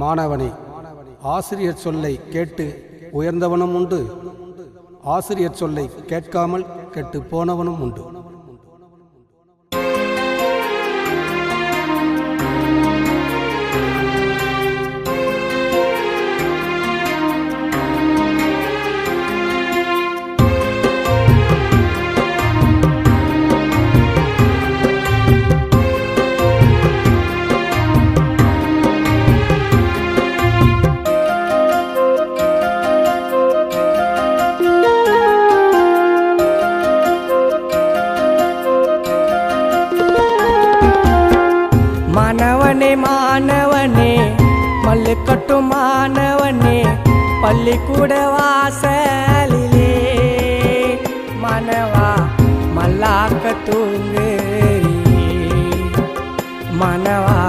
மாணவனே, ஆசிரியர் சொல்லை கேட்டு உயர்ந்தவனும் உண்டு, ஆசிரியர் சொல்லை கேட்காமல் கெட்டு போனவனும் உண்டு. மாணவனே மாணவனே மல்லு கட்டும் மாணவனே பள்ளிக்கூட வாசலிலே மாணவா மல்லாக்க தூங்குறி, மாணவா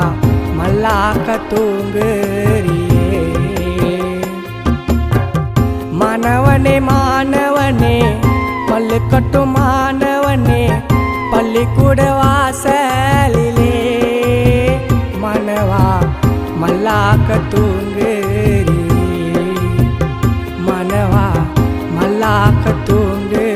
மல்லாக்க தூங்குறி. மாணவனே மாணவனே மல்லு கட்டும் மாணவனே பள்ளிக்கூட வாசலிலே மாணவா மல்லாக்க தூங்குறி, மாணவா மல்லாக்க தூங்குறி.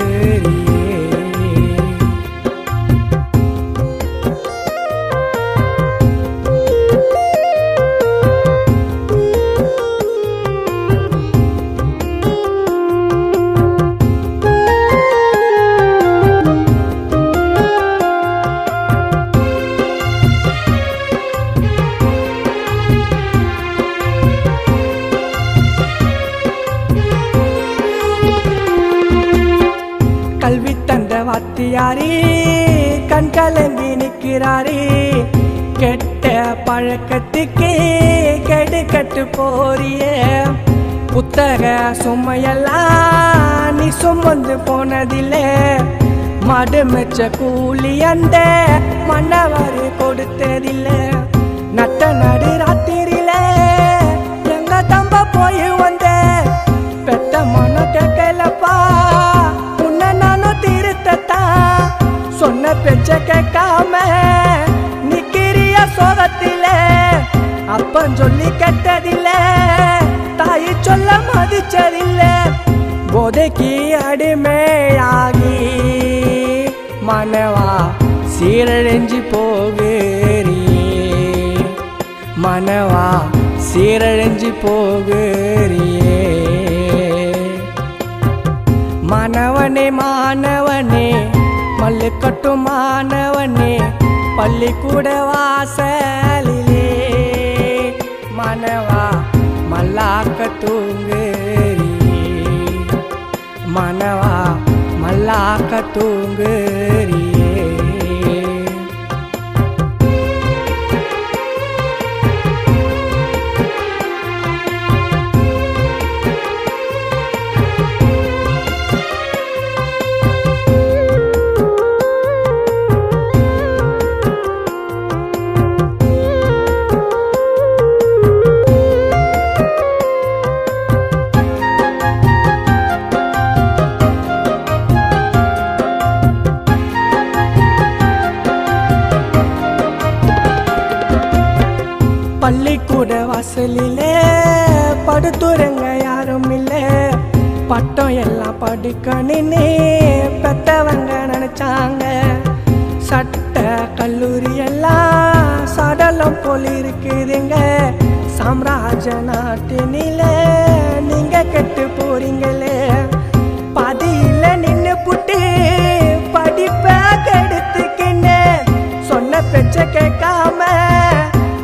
கல்வி தந்த வாத்தியாரே கண் கலங்கி நிற்கிறாரே, கெட்ட பழக்கத்துக்கே கெடுக்கட்டு போறியே. புத்தக சுமையெல்லாம் நீ சுமந்து போனதில்லை, மடுமெச்ச கூலி அந்த மன்னவர் கொடுத்ததில்லை. நட்ட நடு ராத்திரியில எங்க தம்ப போய் வந்த பெத்த மனம் கேட்கலப்பா, சொன்ன பேச்ச கேட்காம நிக்கிறிய சோகத்தில. அப்பன் சொல்லி கெட்டதில்ல, தாய் சொல்ல மதிச்சதில்ல. போதைக்கு அடிமையாகி மனவா சீரழிஞ்சு போகிறீ, மனவா சீரழிஞ்சு போகிறியே. மாணவனே மாணவனே மல்லு கட்டும் மாணவனே பள்ளிக்கூட வாசலிலே மாணவா மல்லாக்க தூங்குறி, மாணவா மல்லாக்க தூங்குறியே. பள்ளிக்கூட வாசலிலே படுத்துறங்க யாரும் இல்லை, பட்டம் எல்லாம் படிக்கணுன்னு பெத்தவங்க நினைச்சாங்க. சட்ட கல்லூரி எல்லாம் சடலம் போல் இருக்குதுங்க, சாம்ராஜ நாட்டினிலே நீங்க கெட்டு போறீங்களே. பாதியில நின்று புட்டு படிப்ப கெடுத்துக்கின்னு சொன்ன பேச்ச கேட்காம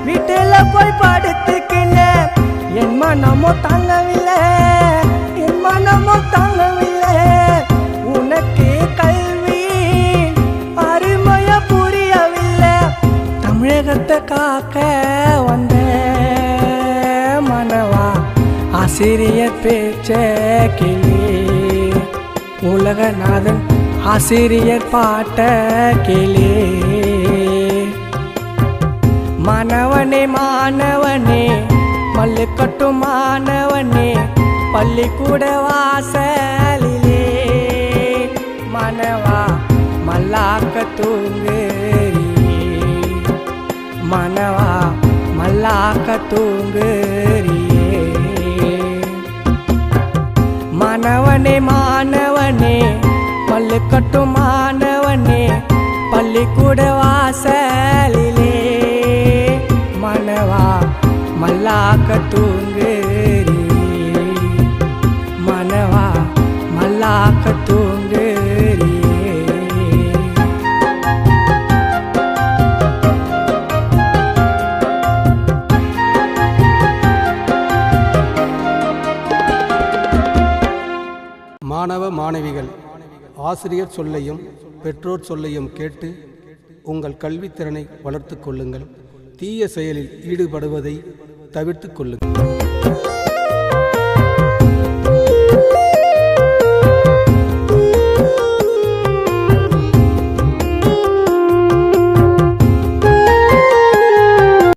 வீட்டுல போய் படுத்துக்கின்னு என் மனமோ தாங்கவில்லை, என் மனமோ தாங்கவில்லை. உனக்கு கல்வி அருமைய புரியவில்லை, தமிழகத்தை காக்க வந்த மனவா ஆசிரியர் பேச்ச கிளி, உலகநாதன் ஆசிரியர் பாட்ட கிளி. மாணவனே மாணவனே மல்லு கட்டும் மாணவனே பள்ளிக்கூட வாசலிலே மாணவா மல்லாக்க தூங்குறி, மாணவா மல்லாக்க மல்லாக்க தூங்குறியே. மாணவனே மாணவனே மல்லு கட்டும் மாணவனே பள்ளிக்கூட வாசலிலே மனவா மல்லாக்க தூங்குறியே. மனவா மல்லாக்க தூங்குறியே. மாணவ மாணவிகள் ஆசிரியர் சொல்லையும் பெற்றோர் சொல்லையும் கேட்டு உங்கள் கல்வித்திறனை வளர்த்து கொள்ளுங்கள். தீய செயலில் ஈடுபடுவதை தவிர்த்து கொள்ளுங்கள்.